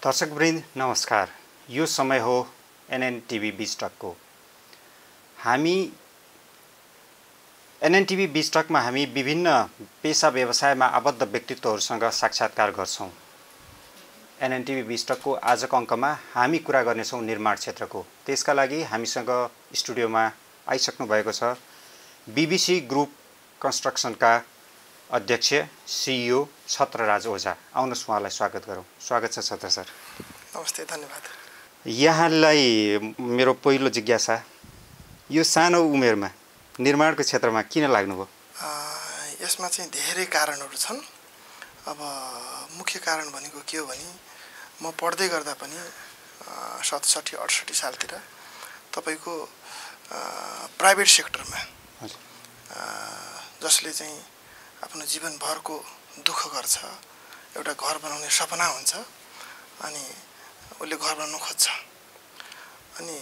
दर्शकवृन्द नमस्कार। यो समय हो एनएनटिभी बिजटकको। हामी एनएनटिभी बिजटकमा हामी विभिन्न पेशा व्यवसायमा आबद्ध व्यक्तित्वहरूसँग साक्षात्कार गर्छौं। एनएनटिभी बिजटकको आजको अङ्कमा हामी कुरा गर्नेछौं निर्माण क्षेत्रको। त्यसका लागि हामीसँग स्टुडियोमा आइसक्नु भएको छ बीबीसी ग्रुप कन्स्ट्रक्सनका अध्यक्ष सीईओ छत्रराज ओझा। आउनुहोस् उहाँलाई स्वागत गरौँ। स्वागत छ छत्र सर। नमस्ते, धन्यवाद। यहाँलाई मेरो पहिलो जिज्ञासा, यो सानो उमेरमा निर्माणको क्षेत्रमा किन लाग्नुभयो? यसमा चाहिँ धेरै कारणहरू छन्। अब मुख्य कारण भनेको के हो भने म पढ्दै गर्दा पनि 67-68 सालतिर तपाईको प्राइभेट सेक्टरमा जसले चाहिँ आफ्नो जीवनभरको दुःख गर्छ, एउटा घर बनाउने सपना हुन्छ अनि उसले घर बनाउन खोज्छ। अनि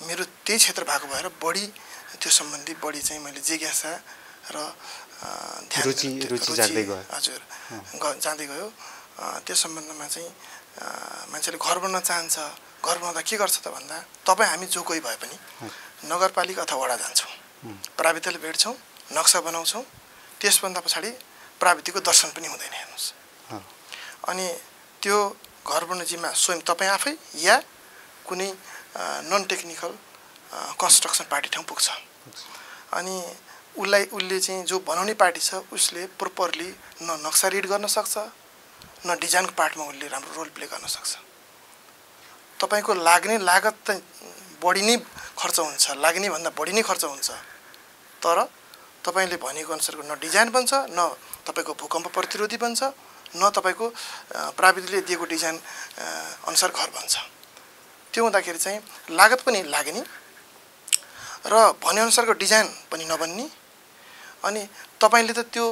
मेरो त्यही क्षेत्र भएको भएर बढी त्यो सम्बन्धी बढी चाहिँ मैले जिज्ञासा र रुचि जाग्दै गयो। हजुर, जाँदै गयो। त्यो सम्बन्धमा चाहिँ मान्छेले घर बनाउन चाहन्छ। घर बनाउँदा के गर्छ त भन्दा तपाईँ हामी जो कोही भए पनि नगरपालिका अथवा वडा जान्छौँ, प्राविधिकले भेट्छौँ, नक्सा बनाउँछौँ, त्यसभन्दा पछाडि प्राविधिकको दर्शन पनि हुँदैन। हेर्नुहोस्, अनि त्यो घर बनाउने जिम्मा स्वयं तपाईँ आफै या कुनै नन टेक्निकल कन्स्ट्रक्सन पार्टी ठाउँ पुग्छ। अनि उसले चाहिँ जो बनाउने पार्टी छ उसले प्रोपरली न नक्सा रिड गर्न सक्छ, न डिजाइनको पार्टमा उसले राम्रो रोल प्ले गर्न सक्छ। तपाईँको लाग्ने लागत त बढी नै खर्च हुन्छ, लाग्ने भन्दा बढी नै खर्च हुन्छ, तर तपाईले भनेको अनुसारको न डिजाइन बन्छ, न तपाईको भूकम्प प्रतिरोधी बन्छ, न तपाईको प्राविधिकले दिएको डिजाइन अनुसार घर बन्छ। त्यो हुँदाखेरि चाहिँ लागत पनि लाग्ने र भने अनुसारको डिजाइन पनि नबन्ने। अनि तपाईले त त्यो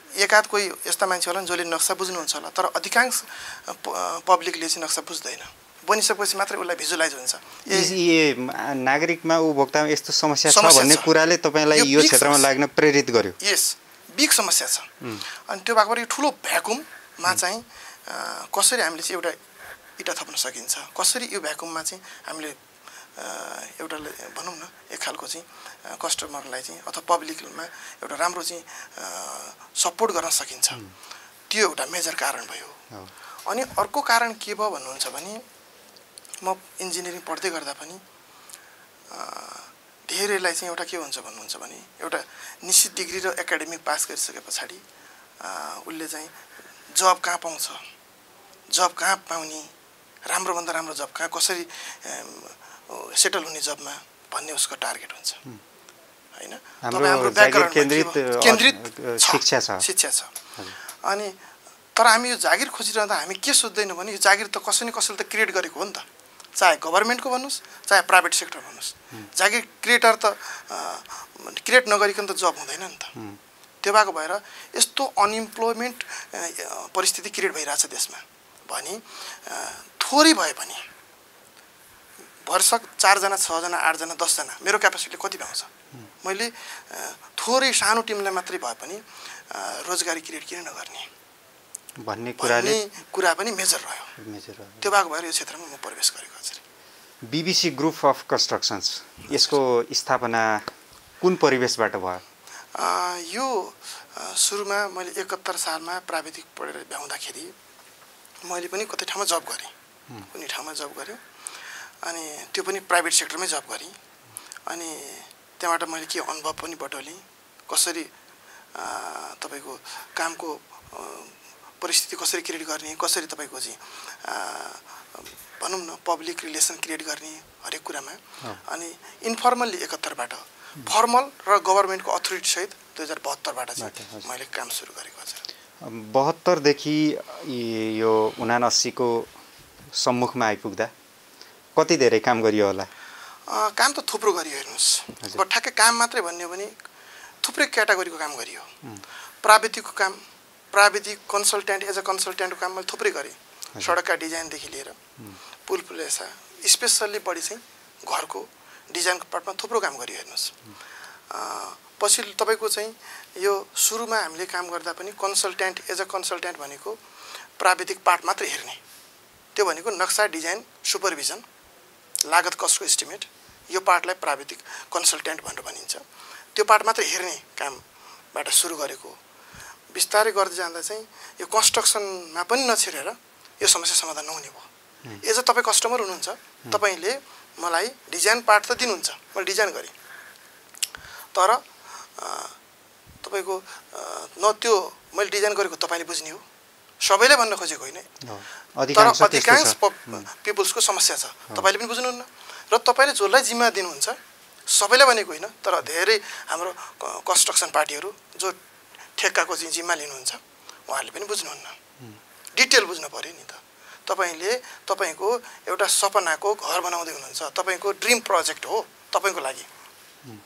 एकाध कोही यस्ता मान्छे होला जसले नक्सा बुझ्नुहुन्छ होला, तर अधिकांश पब्लिकले चाहिँ नक्सा बुझ्दैन। बनिसकेपछि मात्रै उसलाई भिजुअलाइज हुन्छ। नागरिकमा उपभोक्तामा यस्तो समस्या छ भन्ने कुराले तपाईलाई यो क्षेत्रमा लाग्न प्रेरित गर्यो। यस, बिग समस्या छ। अनि त्यो भएको ठुलो भ्याकुममा चाहिँ कसरी हामीले चाहिँ एउटा इटा थप्न सकिन्छ, कसरी यो भ्याकुममा चाहिँ हामीले एउटा भनौँ न एक खालको चाहिँ कस्टमरलाई चाहिँ अथवा पब्लिकमा एउटा राम्रो चाहिँ सपोर्ट गर्न सकिन्छ, त्यो एउटा मेजर कारण भयो। अनि अर्को कारण के भयो भन्नुहुन्छ भने म इन्जिनियरिङ पढ्दै गर्दा पनि धेरैलाई चाहिँ एउटा के हुन्छ भन्नुहुन्छ भने एउटा निश्चित डिग्री र एकाडेमिक पास गरिसके पछाडि उसले चाहिँ जब कहाँ पाउँछ, जब कहाँ पाउने, राम्रोभन्दा राम्रो जब कहाँ, कसरी सेटल हुने जबमा भन्ने उसको टार्गेट हुन्छ। हैन, हाम्रो जागिर केन्द्रित शिक्षा छ। अनि तर हामी यो जागिर खोजिरहँदा हामी के सोच्दैनौँ भने यो जागिर त कसैले त क्रिएट गरेको हो नि त, चाहे गभर्नमेन्टको भन्नुहोस् चाहे प्राइभेट सेक्टर भन्नुहोस्। जागिर क्रिएटर त क्रिएट नगरिकन त जब हुँदैन नि त। त्यो भएको भएर यस्तो अनइम्प्लोइमेन्ट परिस्थिति क्रिएट भइरहेछ देशमा भने थोरै भए पनि वर्षक 4 जना 6 जना 8 जना 10 जना मेरो क्यापेसिटीले कति पाउँछ, मैले थोरै सानो टिमलाई मात्रै भए पनि रोजगारी क्रिएट किन नगर्ने भन्ने कुरा पनि मेजर रह्यो। त्यो भएको भएर यो क्षेत्रमा म प्रवेश गरेको हजुर। बीबीसी ग्रुप अफ कन्स्ट्रक्सन्स, यसको स्थापना कुन परिवेशबाट भयो? यो सुरुमा मैले 71 सालमा प्राविधिक पढेर भ्याउँदाखेरि मैले पनि कतै ठाउँमा जब गरेँ, कुनै ठाउँमा जब गरेँ, अनि त्यो पनि प्राइभेट सेक्टरमै जब गरेँ। अनि त्यहाँबाट मैले के अनुभव पनि बटुलेँ, कसरी तपाईको कामको परिस्थिति कसरी क्रिएट गर्ने, कसरी तपाईको चाहिँ भनौँ न पब्लिक रिलेसन क्रिएट गर्ने हरेक कुरामा। अनि इन्फर्मल्ली 71बाट फर्मल र गभर्नमेन्टको अथोरिटी सहित 2072बाट चाहिँ मैले काम सुरु गरेको हजुर। 72 देखि यो 79 को सम्मुखमा आइपुग्दा कति धेरै काम गरियो होला? काम त थुप्रो गरियो। हेर्नुहोस्, अब ठ्याक्कै काम मात्रै भन्ने हो भने थुप्रै क्याटेगोरीको काम गरियो। प्राविधिकको काम, प्राविधिक कन्सल्टेन्ट एज अ कन्सल्टेन्टको काम मैले थुप्रै गरेँ। सडकका डिजाइनदेखि लिएर पुल पुलेसा, स्पेसल्ली बढी चाहिँ घरको डिजाइनको पार्टमा थुप्रो काम गरियो। हेर्नुहोस्, पछि तपाईको चाहिँ यो सुरुमा हामीले काम गर्दा पनि कन्सल्टेन्ट एज अ कन्सल्टेन्ट भनेको प्राविधिक पार्ट मात्र हेर्ने, त्यो भनेको नक्सा डिजाइन सुपरभिजन लागत कस्टको एस्टिमेट, यो पार्टलाई प्राविधिक कन्सल्टेन्ट भनेर भनिन्छ। त्यो पार्ट मात्र हेर्ने कामबाट सुरु गरेको बिस्तारै गर्दै जाँदा चाहिँ यो कन्स्ट्रक्सनमा पनि नछिरेर यो समस्या समाधान नहुने भयो। एज अ तपाईँ कस्टमर हुनुहुन्छ, तपाईँले मलाई डिजाइन पार्ट त दिनुहुन्छ, मैले डिजाइन गरेँ, तर तपाईँको न त्यो मैले डिजाइन गरेको तपाईँले बुझ्ने हो, सबैले भन्न खोजेको होइन, तर अधिकांश पिपुल्सको समस्या छ, तपाईँले पनि बुझ्नुहुन्न र तपाईँले जसलाई जिम्मा दिनुहुन्छ सबैले भनेको होइन, तर धेरै हाम्रो कन्स्ट्रक्सन पार्टीहरू जो ठेक्काको चाहिँ जिम्मा लिनुहुन्छ उहाँहरूले पनि बुझ्नुहुन्न, डिटेल बुझ्नु पऱ्यो नि त। तपाईँले तपाईँको एउटा सपनाको घर बनाउँदै हुनुहुन्छ, तपाईँको ड्रिम प्रोजेक्ट हो तपाईँको लागि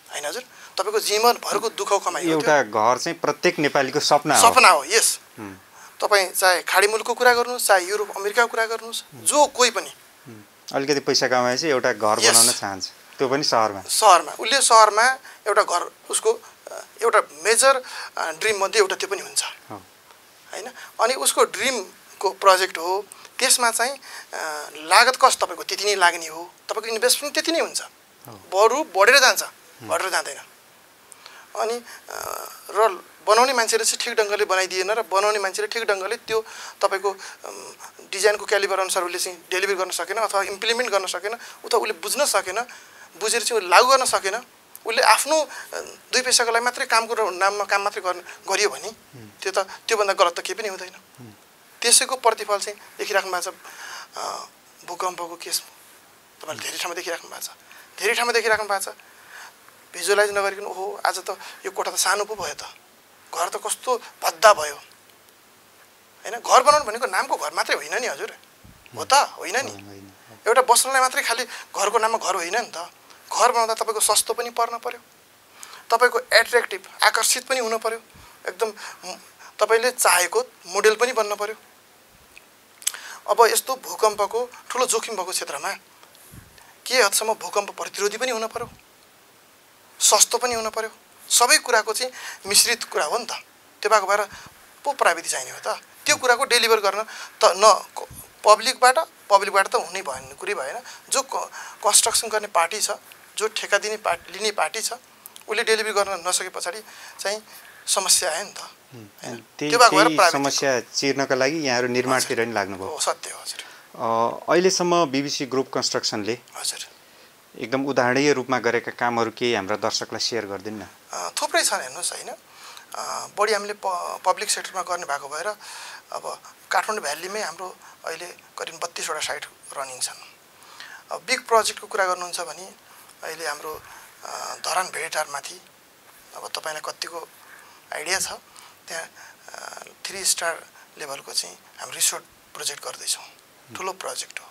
होइन हजुर, तपाईँको जीवनभरको दुःख कमाइ हो, एउटा घर चाहिँ प्रत्येक नेपालीको सपना हो। यस, तपाईँ चाहे खाडी मुलुकको कुरा गर्नुहोस्, चाहे युरोप अमेरिकाको कुरा गर्नुहोस्, जो कोही पनि अलिकति पैसा कमाएपछि एउटा घर बनाउन चाहन्छ, त्यो पनि सहरमा उसले सहरमा एउटा घर, उसको एउटा मेजर ड्रिम मध्ये एउटा त्यो पनि हुन्छ होइन। अनि उसको ड्रिमको प्रोजेक्ट हो, त्यसमा चाहिँ लागत कस्ट तपाईँको त्यति नै लाग्ने हो, तपाईँको इन्भेस्टमेन्ट त्यति नै हुन्छ, बढेर जान्छ, घटेर जाँदैन। अनि र बनाउने मान्छेले चाहिँ ठिक ढङ्गले बनाइदिएन र बनाउने मान्छेले ठिक ढङ्गले त्यो तपाईँको डिजाइनको क्यालिबर अनुसार उसले चाहिँ डेलिभर गर्न सकेन अथवा इम्प्लिमेन्ट गर्न सकेन, उता उसले बुझ्न सकेन, बुझेर चाहिँ लागू गर्न सकेन, उसले आफ्नो दुई पैसाको लागि मात्रै कामको नाममा काम मात्रै गरियो भने त्यो त त्योभन्दा गलत त केही पनि हुँदैन। त्यसैको प्रतिफल चाहिँ देखिराख्नु भएको छ, भूकम्पको केस तपाईँले धेरै ठाउँमा देखिराख्नु भएको छ, धेरै ठाउँमा देखिराख्नु भएको छ। भिजुअलाइज नगरिकन ओहो आज त यो कोठा त सानो पो भयो त, घर त कस्तो भद्दा भयो होइन। घर बनाउनु भनेको नामको घर मात्रै होइन नि हजुर, हो त होइन नि, एउटा बस्नलाई मात्रै खालि घरको नाममा घर होइन नि त। घर बनाउँदा तपाईँको सस्तो पनि पर्न पर्यो, तपाईँको एट्र्याक्टिभ आकर्षित पनि हुनु पर्यो, एकदम तपाईँले चाहेको मोडेल पनि बन्न पर्यो। अब यस्तो भूकम्पको ठुलो जोखिम भएको क्षेत्रमा के हदसम्म भूकम्प प्रतिरोधी पनि हुनु पर्यो, सस्तो पनि हुनु पर्यो, सबै कुराको चाहिँ मिश्रित कुरा हो नि त। त्यो भएको भएर पो प्राविधि चाहिने हो त, त्यो कुराको डेलिभर गर्न त न पब्लिकबाट त हुनै भन्ने कुरै भएन। जो कन्स्ट्रक्सन गर्ने पार्टी छ, जो ठेका लिने पार्टी छ, उसले डेलिभरी गर्न नसके पछाडि चाहिँ समस्या आयो नि त। त्यो भएको भएर समस्या चिर्नका लागि यहाँहरू निर्माणतिर नि लाग्नुभयो। सत्य हो हजुर। अहिलेसम्म बीबीसी ग्रुप कन्स्ट्रक्सनले हजुर एकदम उदाहरणीय रूपमा गरेका कामहरू केही हाम्रा दर्शकलाई सेयर गरिदिनु न। थुप्रै छन् हेर्नुहोस् होइन, बढी हामीले पब्लिक सेक्टरमा गर्ने भएको भएर अब काठमाडौँ भ्यालीमै हाम्रो अहिले करिब 32वटा साइट रनिङ छन्। अब बिग प्रोजेक्टको कुरा गर्नुहुन्छ भने अहिले हाम्रो धरान भेडेटारमाथि अब तपाईँलाई कतिको आइडिया छ, त्यहाँ 3 स्टार लेभलको चाहिँ हामी रिसोर्ट प्रोजेक्ट गर्दैछौँ, ठुलो प्रोजेक्ट हो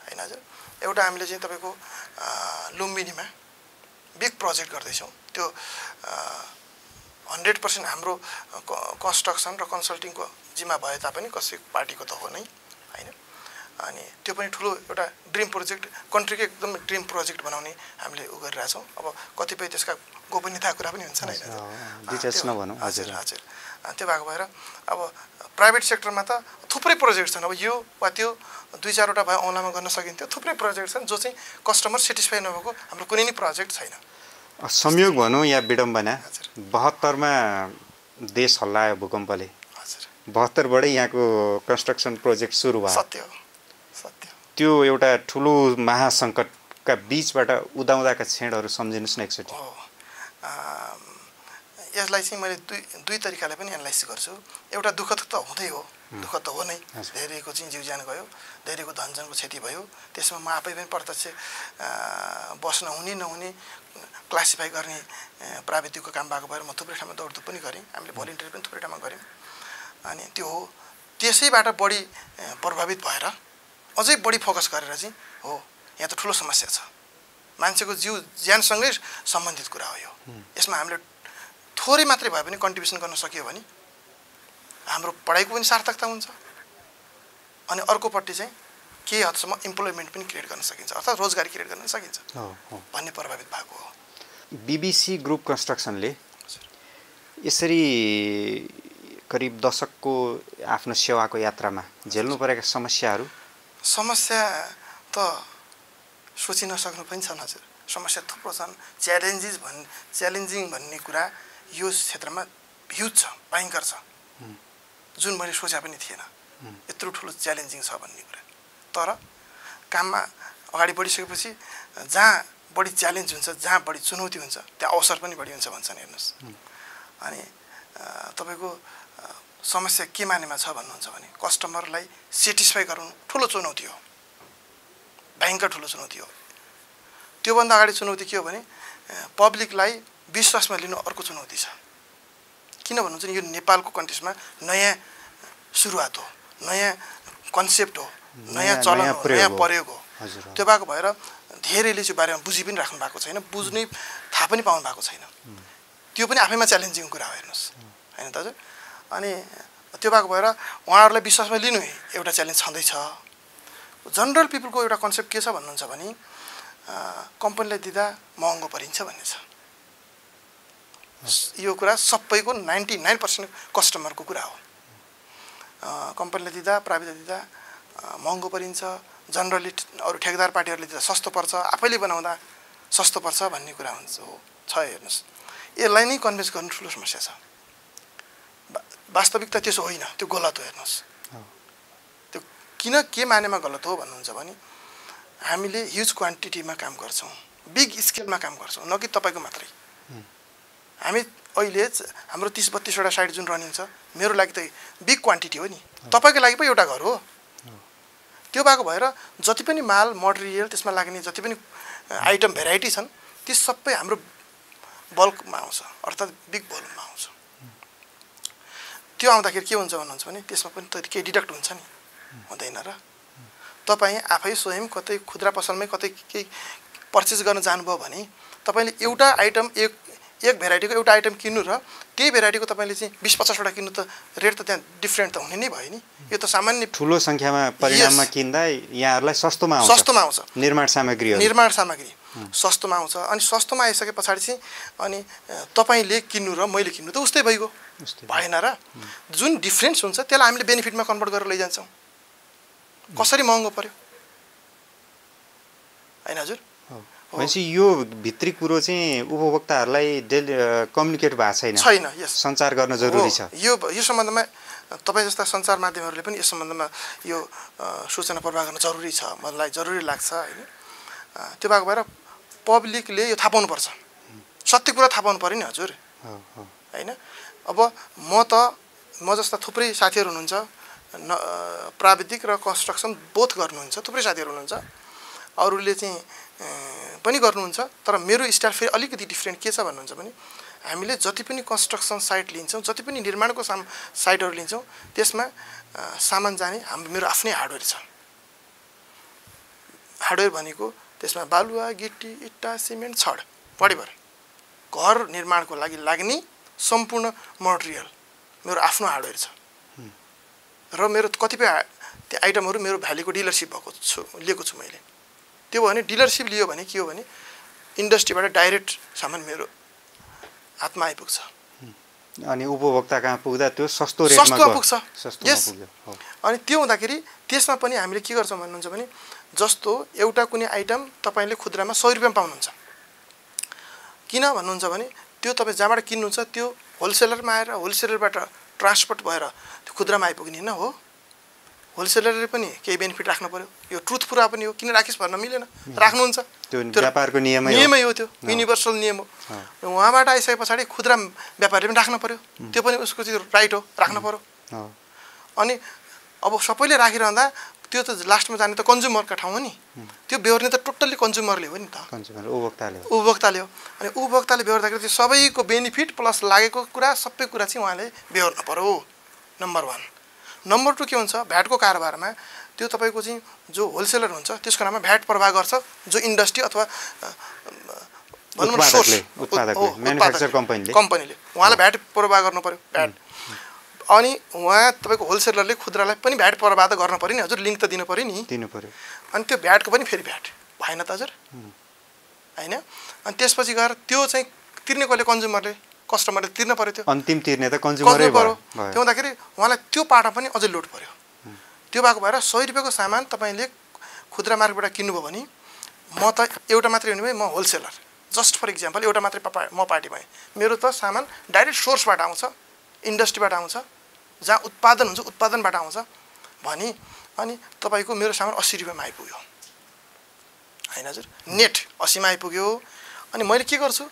होइन हजुर। एउटा हामीले चाहिँ तपाईँको लुम्बिनीमा बिग प्रोजेक्ट गर्दैछौँ, त्यो 100% हाम्रो कन्स्ट्रक्सन र कन्सल्टिङको जिम्मा भए तापनि कसै पार्टीको त हो नै होइन। अनि त्यो पनि ठुलो एउटा ड्रिम प्रोजेक्ट, कन्ट्रीको एकदम ड्रिम प्रोजेक्ट बनाउने हामीले उ गरिरहेछौँ। अब कतिपय त्यसका गोपनीयताको कुरा पनि हुन्छ नि होइन। हजुर हजुर। त्यो भएको भएर अब प्राइभेट सेक्टरमा त थुप्रै प्रोजेक्ट छन्, अब यो वा त्यो 2-4वटा भए औँलामा गर्न सकिन्थ्यो। थुप्रै प्रोजेक्ट छन् जो चाहिँ कस्टमर सेटिस्फाई नभएको हाम्रो कुनै नै प्रोजेक्ट छैन। संयोग भनौँ या विडम्बना, 72मा देश हल्लायो भूकम्पले, 72बाटै यहाँको कन्स्ट्रक्सन प्रोजेक्ट सुरु भयो। सत्य हो सत्य। त्यो एउटा ठुलो महासङ्कटका बिचबाट उदाउँदाका क्षणहरू सम्झिनुहोस् न एकचोटि। यसलाई चाहिँ मैले दुई तरिकाले पनि एनालाइज गर्छु। एउटा दुःखद त हुँदै हो, दुःखद त हो नै, धेरैको चाहिँ जीव ज्यान गयो, धेरैको धनजनको क्षति भयो। त्यसमा म आफै पनि प्रत्यक्ष बस्न हुने नहुने क्लासिफाई गर्ने प्राविधिकको काम भएको भएर म थुप्रै ठाउँमा दौडधुप पनि गरेँ, हामीले भोलिन्टियर पनि थुप्रै ठाउँमा गऱ्यौँ। अनि त्यो हो, त्यसैबाट बढी प्रभावित भएर अझै बढी फोकस गरेर चाहिँ हो यहाँ त ठुलो समस्या छ, मान्छेको जीव ज्यानसँगै सम्बन्धित कुरा हो यो। यसमा हामीले थोरै मात्रै भए पनि कन्ट्रिब्युसन गर्न सकियो भने हाम्रो पढाइको पनि सार्थकता हुन्छ, अनि अर्कोपट्टि चाहिँ केही हदसम्म इम्प्लोइमेन्ट पनि क्रिएट गर्न सकिन्छ, अर्थात् रोजगारी क्रिएट गर्न सकिन्छ भन्ने प्रभावित भएको हो। बीबीसी ग्रुप कन्स्ट्रक्सनले यसरी करिब दशकको आफ्नो सेवाको यात्रामा झेल्नु परेका समस्याहरू? समस्या त सोचिन सक्नु पनि छन् हजुर। समस्या थुप्रो छन्। च्यालेन्जिङ भन्ने कुरा यो क्षेत्रमा ह्युज छ, भयङ्कर छ, जुन मैले सोचे पनि थिएन यत्रो ठुलो च्यालेन्जिङ छ भन्ने कुरा। तर काममा अगाडि बढिसकेपछि जहाँ बढी च्यालेन्ज हुन्छ, जहाँ बढी चुनौती हुन्छ, त्यहाँ अवसर पनि बढी हुन्छ भन्छन्। हेर्नुहोस्, अनि तपाईँको समस्या के मानेमा छ भन्नुहुन्छ भने कस्टमरलाई सेटिस्फाई गराउनु ठुलो चुनौती हो, भयङ्कर ठुलो चुनौती हो। त्योभन्दा अगाडि चुनौती के हो भने पब्लिकलाई विश्वासमा लिनु अर्को चुनौती छ। किन भन्नुहुन्छ भने यो नेपालको कन्टेक्स्टमा नयाँ सुरुवात हो, नयाँ कन्सेप्ट हो, नयाँ चलन हो, नयाँ प्रयोग हो। त्यो भएको भएर धेरैले चाहिँ बारेमा बुझि पनि राख्नु भएको छैन, बुझ्ने थाहा पनि पाउनु भएको छैन। त्यो पनि आफैमा च्यालेन्जिङ कुरा हो। हेर्नुहोस् होइन त हजुर। अनि त्यो भएको भएर उहाँहरूलाई विश्वासमा लिनु एउटा च्यालेन्ज छँदैछ। जनरल पिपलको एउटा कन्सेप्ट के छ भन्नुहुन्छ भने कम्पनीलाई दिँदा महँगो परिन्छ भन्ने छ। यो कुरा सबैको 99% कस्टमरको कुरा हो। कम्पनीलाई दिँदा, प्राइभेटलाई दिँदा महँगो परिन्छ, जनरली अरू ठेकेदार पार्टीहरूले दिँदा सस्तो पर्छ, आफैले बनाउँदा सस्तो पर्छ भन्ने कुरा हुन्छ हो छ। हेर्नुहोस्, यसलाई नै कन्भिन्स गर्नु ठुलो समस्या छ। वास्तविकता त्यसो होइन, त्यो गलत हो। हेर्नुहोस्, त्यो किन के मानेमा गलत हो भन्नुहुन्छ भने हामीले ह्युज क्वान्टिटीमा काम गर्छौँ, बिग स्केलमा काम गर्छौँ, न कि तपाईँको मात्रै। हामी अहिले हाम्रो 30-32वटा साइट जुन रनिङ छ, मेरो लागि त बिग क्वान्टिटी हो नि, तपाईँको लागि पो एउटा घर हो। त्यो भएको भएर जति पनि माल मटेरियल त्यसमा लाग्ने जति पनि आइटम भेराइटी छन् ती सबै हाम्रो बल्कमा आउँछ, अर्थात् बिग भोल्युममा आउँछ। त्यो आउँदाखेरि के हुन्छ भन्नुहुन्छ भने त्यसमा पनि त केही डिडक्ट हुन्छ नि, हुँदैन र? तपाईँ आफै स्वयं कतै खुद्रा पसलमै कतै केही पर्चेस गर्न जानुभयो भने तपाईँले एउटा आइटम एक भेराइटीको एउटा आइटम किन्नु र त्यही भेराइटीको तपाईँले चाहिँ 20-50वटा किन्नु त रेट त त्यहाँ डिफ्रेन्ट त हुने नै भयो नि। यो त सामान्य ठुलो सङ्ख्यामा परिणाममा किन्दा यहाँहरूलाई सस्तोमा आउँछ। निर्माण सामग्री सस्तोमा आउँछ। अनि सस्तोमा आइसके पछाडि चाहिँ अनि तपाईँले किन्नु र मैले किन्नु त उस्तै भइगयो, भएन र? जुन डिफ्रेन्स हुन्छ त्यसलाई हामीले बेनिफिटमा कन्भर्ट गरेर लैजान्छौँ। कसरी महँगो पर्यो होइन हजुर? भनेपछि यो भित्री कुरो चाहिँ उपभोक्ताहरूलाई कम्युनिकेट भएको छैन। यस, सञ्चार गर्न जरुरी छ। यो सम्बन्धमा तपाईँ जस्ता सञ्चार माध्यमहरूले पनि यस सम्बन्धमा यो सूचना प्रवाह गर्न जरुरी छ, मलाई जरुरी लाग्छ होइन। त्यो भएको भएर पब्लिकले यो थाहा पाउनुपर्छ, सत्य कुरा थाहा पाउनु पऱ्यो नि हजुर होइन। अब म जस्ता थुप्रै साथीहरू हुनुहुन्छ, प्राविधिक र कन्स्ट्रक्सन बोथ गर्नुहुन्छ, थुप्रै साथीहरू हुनुहुन्छ, अरूले चाहिँ पनि गर्नुहुन्छ। तर मेरो स्टाइल फेरि अलिकति डिफ्रेन्ट के छ भन्नुहुन्छ भने हामीले जति पनि कन्स्ट्रक्सन साइट लिन्छौँ, जति पनि निर्माणको साइटहरू लिन्छौँ, त्यसमा सामान जाने मेरो आफ्नै हार्डवेयर छ। हार्डवेयर भनेको त्यसमा बालुवा, गिटी, इट्टा, सिमेन्ट, छड, बढीभर घर निर्माणको लागि लाग्ने सम्पूर्ण मटेरियल मेरो आफ्नो हार्डवेयर छ। र मेरो कतिपय त्यो आइटमहरू मेरो भ्यालीको डिलरसिप लिएको छु मैले। त्यो भने डिलरसिप लियो भने के हो भने इन्डस्ट्रीबाट डाइरेक्ट सामान मेरो हातमा आइपुग्छ अनि उपभोक्ता कहाँ पुग्दा त्यो सस्तो रेटमा पुग्छ। यस, अनि त्यो हुँदाखेरि त्यसमा पनि हामीले के गर्छौँ भन्नुहुन्छ भने जस्तो एउटा कुनै आइटम तपाईँले खुद्रामा 100 रुपियाँमा पाउनुहुन्छ। किन भन्नुहुन्छ भने त्यो तपाईँ जहाँबाट किन्नुहुन्छ त्यो होलसेलरमा आएर होलसेलरबाट ट्रान्सपोर्ट भएर त्यो खुद्रामा आइपुग्ने होइन हो। होलसेलरले पनि केही बेनिफिट राख्नु पर्यो। यो ट्रुथ पुरा पनि हो, किन राखिस् भन्न मिलेन, राख्नुहुन्छ। त्यो व्यापारको नियमै हो, त्यो युनिभर्सल नियम हो। उहाँबाट आइसके पछाडि खुद्रा व्यापारीले पनि राख्नु पर्यो, त्यो पनि उसको चाहिँ राइट हो, राख्नु पर्यो। अनि अब सबैले राखिरहँदा त्यो त लास्टमा जाने त कन्ज्युमरका ठाउँ हो नि, त्यो बेहोर्ने त टोटल्ली कन्ज्युमरले हो नि त, उपभोक्ताले हो। अनि उपभोक्ताले बेहोर्दाखेरि चाहिँ सबैको बेनिफिट प्लस लागेको कुरा सबै कुरा चाहिँ उहाँले बेहोर्नु पर्यो, नम्बर 1। नम्बर 2 के हुन्छ, भ्याटको कारोबारमा त्यो तपाईँको चाहिँ जो होलसेलर हुन्छ त्यसको नाममा भ्याट प्रवाह गर्छ, जो इन्डस्ट्री अथवा भनौँ न सोर्स कम्पनीले उहाँलाई भ्याट प्रवाह गर्नु पर्यो, भ्याट। अनि उहाँ तपाईँको होलसेलरले खुद्रालाई पनि भ्याट प्रवाह त गर्नु पर्यो नि हजुर, लिङ्क त दिनु पर्यो नि, अनि त्यो भ्याटको पनि फेरि भ्याट भएन त हजुर होइन। अनि त्यसपछि गएर त्यो चाहिँ तिर्ने कसले, कन्ज्युमरले कस्टमरले तिर्न पर्यो त्यो अन्तिम तिर्ने त कन्ज्युमरै पर्यो भयो। त्यो हुँदाखेरि उहाँलाई त्यो पाटा पनि अझै लोड पर्यो। त्यो भएको भएर 100 रुपियाँको सामान तपाईँले खुद्रा मार्केटबाट किन्नुभयो भने म त एउटा मात्रै हुने भए म होलसेलर, जस्ट फर इक्जाम्पल एउटा मात्रै म पार्टी भएँ, मेरो त सामान डाइरेक्ट सोर्सबाट आउँछ, इन्डस्ट्रीबाट आउँछ, जहाँ उत्पादन हुन्छ उत्पादनबाट आउँछ भने अनि तपाईँको मेरो सामान 80 रुपियाँमा आइपुग्यो होइन हजुर, नेट 80 मा आइपुग्यो। अनि मैले के गर्छु,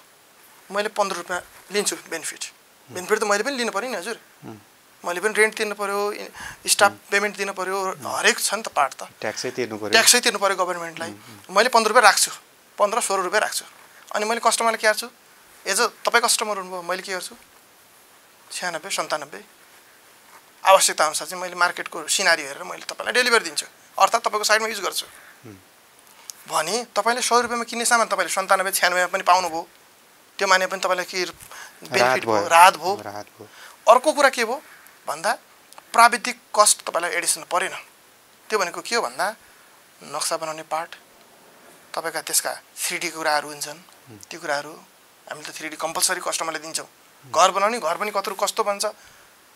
मैले 15 रुपियाँ लिन्छु बेनिफिट त मैले पनि लिनु पऱ्यो नि हजुर, मैले पनि रेन्ट तिर्नु पऱ्यो, स्टाफ पेमेन्ट दिनु पऱ्यो, हरेक छ नि त पार्ट त, ट्याक्सै तिर्नु पऱ्यो गभर्नमेन्टलाई। मैले 15 रुपियाँ राख्छु, 15-16 रुपियाँ राख्छु। अनि मैले कस्टमरलाई के गर्छु, एज अ तपाईँ कस्टमर हुनुभयो, मैले के गर्छु 96-97 आवश्यकता अनुसार चाहिँ मैले मार्केटको सिनारी हेरेर मैले तपाईँलाई डेलिभर दिन्छु, अर्थात् तपाईँको साइडमा युज गर्छु भने तपाईँले 100 रुपियाँमा किन्ने सामान तपाईँले 97-96 पनि पाउनुभयो, त्यो माने पनि तपाईँलाई के बेनिफिट भयो, राहत भयो। अर्को कुरा के भयो भन्दा प्राविधिक कस्ट तपाईँलाई एडिसन परेन। त्यो भनेको के हो भन्दा नक्सा बनाउने पार्ट, तपाईँका त्यसका 3D कुराहरू हुन्छन्, त्यो कुराहरू हामीले त 3D कम्पलसरी कस्टमरलाई दिन्छौँ। घर बनाउने, घर पनि कस्तो बन्छ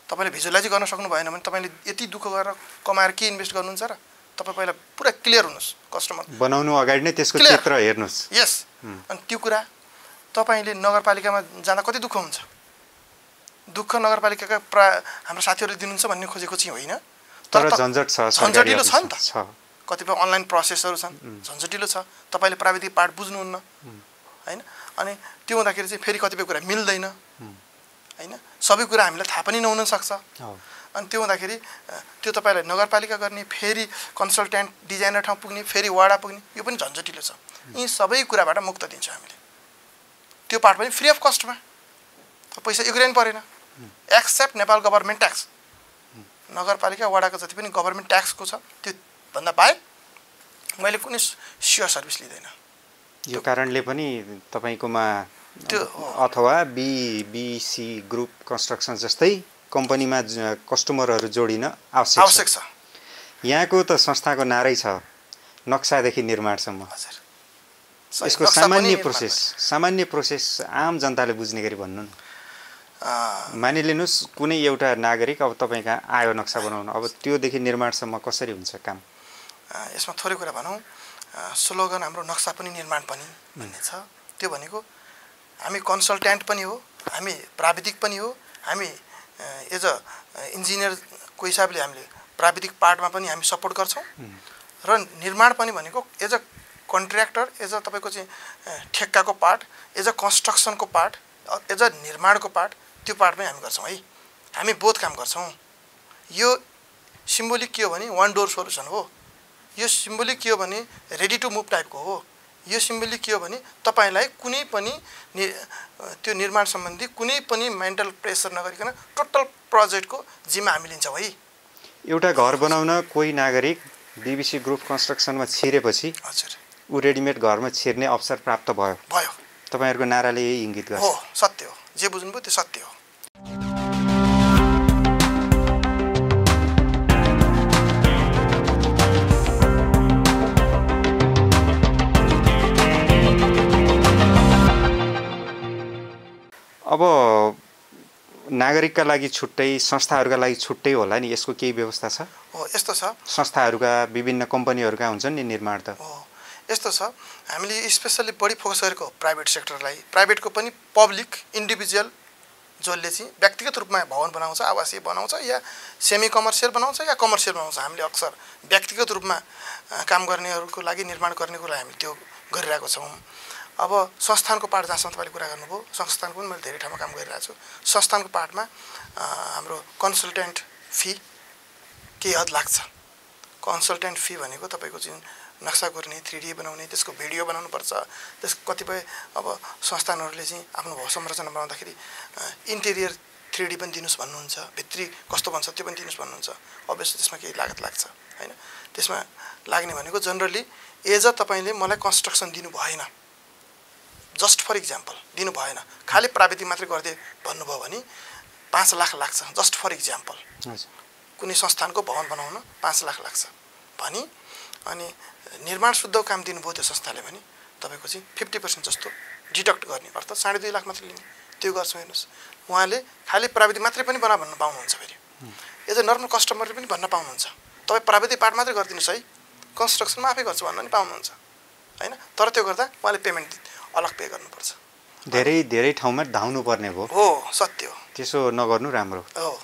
तपाईँले भिजुअलाइज गर्न सक्नु भएन भने तपाईँले यति दुःख गरेर कमाएर के इन्भेस्ट गर्नुहुन्छ र, तपाईँ पहिला पुरा क्लियर हुनुहोस्, कस्टमर बनाउनु अगाडि नै त्यसको चित्र हेर्नुहोस्। यस, अनि त्यो कुरा तपाईँले नगरपालिकामा जाँदा कति दुःख हुन्छ, दुःख नगरपालिकाका हाम्रो साथीहरूले दिनुहुन्छ भन्ने खोजेको चाहिँ होइन, तर झन्झट छ, झन्झटिलो छ नि त, कतिपय अनलाइन प्रोसेसहरू छन्, झन्झटिलो छ, तपाईँले प्राविधिक पार्ट बुझ्नुहुन्न होइन। अनि त्यो हुँदाखेरि चाहिँ फेरि कतिपय कुरा मिल्दैन होइन, सबै कुरा हामीलाई थाहा पनि नहुन सक्छ। अनि त्यो हुँदाखेरि त्यो तपाईँलाई नगरपालिका गर्ने, फेरि कन्सल्टेन्ट डिजाइनर ठाउँ पुग्ने, फेरि वाडा पुग्ने, यो पनि झन्झटिलो छ। यी सबै कुराबाट मुक्त दिन्छौँ हामीले, त्यो पार्ट पनि फ्री अफ कस्टमा, पैसा एग्रिन परेन, एक्सेप्ट नेपाल गभर्मेन्ट ट्याक्स, नगरपालिका वाडाको जति पनि गभर्मेन्ट ट्याक्सको छ त्यो भन्दा बाहेक मैले कुनै सेवा सर्भिस लिँदैन। यो कारणले पनि तपाईँकोमा त्यो अथवा बीबीसी ग्रुप कन्स्ट्रक्सन जस्तै कम्पनीमा कस्टमरहरू जोडिन आवश्यक छ। यहाँको त संस्थाको नारै छ नक्सादेखि निर्माणसम्म। हजुर, यसको सामान्य प्रोसेस आम जनताले बुझ्ने गरी भन्नु न। मानिलिनुहोस् कुनै एउटा नागरिक अब तपाईँ कहाँ आयो नक्सा बनाउन, अब त्योदेखि निर्माणसम्म कसरी हुन्छ काम? यसमा थोरै कुरा भनौँ, स्लोगन हाम्रो नक्सा पनि निर्माण पनि भन्ने छ। त्यो भनेको हामी कन्सल्ट्यान्ट पनि हो, हामी प्राविधिक पनि हो, हामी एज अ इन्जिनियरको हिसाबले हामीले प्राविधिक पार्टमा पनि हामी सपोर्ट गर्छौँ, र निर्माण पनि भनेको as a contractor, as a तपाईँको चाहिँ ठेक्काको पार्ट, एज अ कन्स्ट्रक्सनको पार्ट, एज अ निर्माणको पार्ट, त्यो पार्ट पनि हामी गर्छौँ है। हामी बोथ काम गर्छौँ। यो सिम्बोलिक के हो भने वान डोर सोल्युसन हो, यो सिम्बोलिक के हो भने रेडी टु मुभ टाइपको हो, यो सिम्बोलिक के हो भने तपाईँलाई कुनै पनि त्यो निर्माण सम्बन्धी कुनै पनि मेन्टल प्रेसर नगरिकन टोटल प्रोजेक्टको जिम्मा हामी लिन्छौँ है। एउटा घर बनाउन कोही नागरिक बीबीसी ग्रुप कन्स्ट्रक्सनमा छिरेपछि हजुर ऊ रेडिमेड घरमा छिर्ने अवसर प्राप्त भयो। तपाईँहरूको नाराले यही इङ्गित गर्छ। हो, सत्य हो, जे बुझ्नुभयो त्यो सत्य हो। अब नागरिकका लागि छुट्टै, संस्थाहरूका लागि छुट्टै होला नि, यसको केही व्यवस्था छ? हो, यस्तो छ, संस्थाहरूका विभिन्न कम्पनीहरूका हुन्छन् नि निर्माण त। हो, यस्तो छ, हामीले स्पेसल्ली बढी फोकस गरेको प्राइभेट सेक्टरलाई, प्राइभेटको पनि पब्लिक इन्डिभिजुअल जसले चाहिँ व्यक्तिगत रूपमा भवन बनाउँछ, आवासीय बनाउँछ, या सेमी कमर्सियल बनाउँछ या कमर्सियल बनाउँछ, हामीले अक्सर व्यक्तिगत रूपमा काम गर्नेहरूको लागि, निर्माण गर्नेको लागि हामी त्यो गरिरहेको छौँ। अब संस्थानको पार्ट जहाँसम्म तपाईँले कुरा गर्नुभयो, संस्थानको पनि मैले धेरै ठाउँमा काम गरिरहेको छु। संस्थानको पार्टमा हाम्रो कन्सल्टेन्ट फी केही हद लाग्छ। कन्सल्टेन्ट फी भनेको तपाईँको चाहिँ नक्सा कोर्ने, 3D बनाउने, त्यसको भिडियो बनाउनुपर्छ, त्यसको कतिपय अब संस्थानहरूले चाहिँ आफ्नो भवन संरचना बनाउँदाखेरि इन्टेरियर 3D पनि दिनुहोस् भन्नुहुन्छ, भित्री कस्तो बन्छ त्यो पनि दिनुहोस् भन्नुहुन्छ। अभियसली त्यसमा केही लागत लाग्छ होइन। त्यसमा लाग्ने भनेको जनरली एज अ तपाईँले मलाई कन्स्ट्रक्सन दिनु भएन, जस्ट फर इक्जाम्पल दिनु भएन, खालि प्राविधिक मात्रै गरिदिए भन्नुभयो भने 5 लाख लाग्छ। जस्ट फर इक्जाम्पल कुनै संस्थानको भवन बनाउन 5 लाख लाग्छ भने, अनि निर्माण शुद्ध काम दिनुभयो त्यो संस्थाले भने तपाईँको चाहिँ 50% जस्तो डिडक्ट गर्ने, अर्थात् 2.5 लाख मात्र लिने, त्यो गर्छौँ हेर्नुहोस्। उहाँले खालि प्राविधिक मात्रै पनि भन्न पाउनुहुन्छ। फेरि एज अ नर्मल कस्टमरले पनि भन्न पाउनुहुन्छ तपाईँ प्राविधिक पार्ट मात्रै गरिदिनुहोस् है, कन्स्ट्रक्सनमा आफै गर्छु भन्न पनि पाउनुहुन्छ होइन। तर त्यो गर्दा उहाँले पेमेन्ट अलग पे गर्नुपर्छ। धेरै ठाउँमा धाउनु पर्ने भयो। हो, सत्य हो। त्यसो नगर्नु राम्रो हो।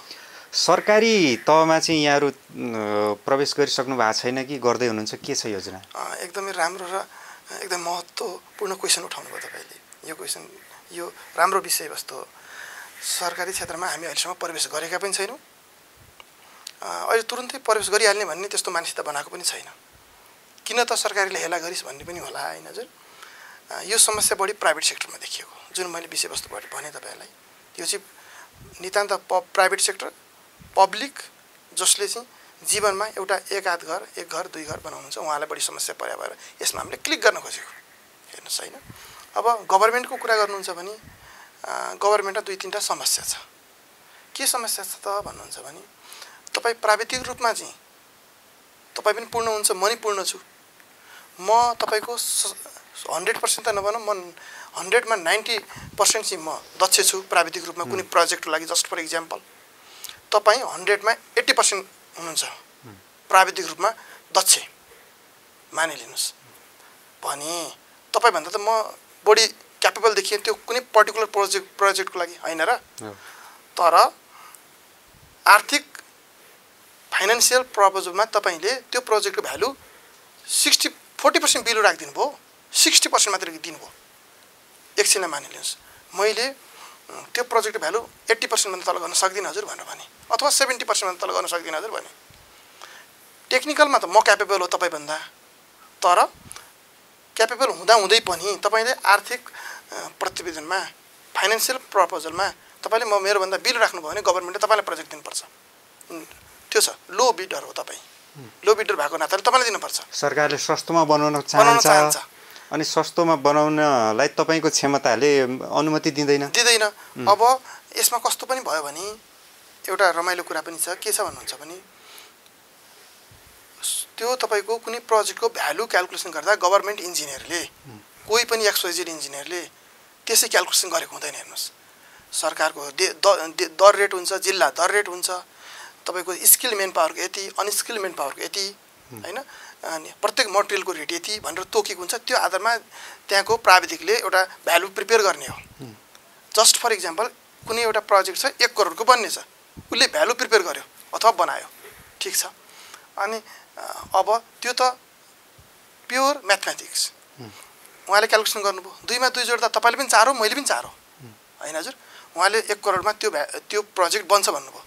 सरकारी तहमा चाहिँ यहाँहरू प्रवेश गरिसक्नु भएको छैन कि गर्दै हुनुहुन्छ? के छ योजना? एकदमै राम्रो र एकदम महत्त्वपूर्ण क्वेसन उठाउनु भयो तपाईँले। यो क्वेसन यो राम्रो विषयवस्तु हो। सरकारी क्षेत्रमा हामी अहिलेसम्म प्रवेश गरेका पनि छैनौँ। अहिले तुरुन्तै प्रवेश गरिहाल्ने भन्ने त्यस्तो मानसिकता बनाएको पनि छैन। किन त सरकारले हेला गरिस् भन्ने पनि होला होइन हजुर। यो समस्या बढी प्राइभेट सेक्टरमा देखिएको, जुन मैले विषयवस्तुबाट भने तपाईँलाई। यो चाहिँ नितान्त प्राइभेट सेक्टर, पब्लिक जसले चाहिँ जीवनमा एउटा एक घर दुई घर बनाउनुहुन्छ, उहाँलाई बढी समस्या पर्या भएर यसमा हामीले क्लिक गर्न खोजेको हेर्नुहोस् होइन। अब गभर्मेन्टको कुरा गर्नुहुन्छ भने गभर्मेन्टमा 2-3टा समस्या छ। के समस्या छ त भन्नुहुन्छ भने तपाईँ प्राविधिक रूपमा चाहिँ तपाईँ पनि पूर्ण हुन्छ, म नि पूर्ण छु। म तपाईँको 100% त नभनौँ, म 100मा 90% चाहिँ म दक्ष छु प्राविधिक रूपमा कुनै प्रोजेक्टको लागि। जस्ट फर इक्जाम्पल तपाईँ 100मा 80% हुनुहुन्छ प्राविधिक रूपमा दक्ष मानिलिनुहोस् भने तपाईँभन्दा त म बढी क्यापेबल देखिएँ त्यो कुनै पर्टिकुलर प्रोजेक्टको लागि होइन र। तर आर्थिक फाइनेन्सियल प्रपोजलमा तपाईँले त्यो प्रोजेक्टको भ्यालु 40% बिलो राखिदिनु भयो, 60% मात्रै दिनुभयो। एकछिनलाई मानिलिनुहोस् मैले त्यो प्रोजेक्टको भ्यालु 80% भन्दा तल गर्न सक्दिनँ हजुर भनेर भने, अथवा 70% भन्दा तल गर्न सक्दिनँ हजुर भने। टेक्निकलमा त म क्यापेबल हो तपाईँभन्दा, तर क्यापेबल हुँदै पनि तपाईँले आर्थिक प्रतिवेदनमा फाइनेन्सियल प्रपोजलमा तपाईँले मेरोभन्दा बिल राख्नुभयो भने गभर्मेन्टले तपाईँलाई प्रोजेक्ट दिनुपर्छ। त्यो छ लो बिडर हो तपाईँ। लो बिडर भएको नाताले तपाईँलाई दिनुपर्छ। सरकारले सस्तोमा बनाउन चाहन्छ अनि सस्तोमा बनाउनलाई तपाईँको क्षमताले अनुमति दिँदैन। अब यसमा कस्तो पनि भयो भने एउटा रमाइलो कुरा पनि छ। के छ भन्नुहुन्छ भने त्यो तपाईँको कुनै प्रोजेक्टको भ्यालु क्याल्कुलेसन गर्दा गभर्मेन्ट इन्जिनियरले, कोही पनि XYZ इन्जिनियरले त्यसै क्याल्कुलेसन गरेको हुँदैन। हेर्नुहोस् सरकारको दर रेट हुन्छ, जिल्ला दर रेट हुन्छ, तपाईँको स्किल मेन पावरको यति, अनस्किल मेन पावरको यति होइन, अनि प्रत्येक मटेरियलको रेट यति भनेर तोकेको हुन्छ। त्यो आधारमा त्यहाँको प्राविधिकले एउटा भ्यालु प्रिपेयर गर्ने हो। जस्ट फर इक्जाम्पल कुनै एउटा प्रोजेक्ट छ 1 करोडको बन्ने छ, उसले भ्यालु प्रिपेयर गर्यो अथवा बनायो, ठिक छ। अनि अब त्यो त प्योर म्याथमेटिक्स उहाँले क्याल्कुलेसन गर्नुभयो। 2मा 2 जोड्दा तपाईँले पनि 4 हो, मैले पनि 4 हो होइन हजुर। उहाँले 1 करोडमा त्यो प्रोजेक्ट बन्छ भन्नुभयो।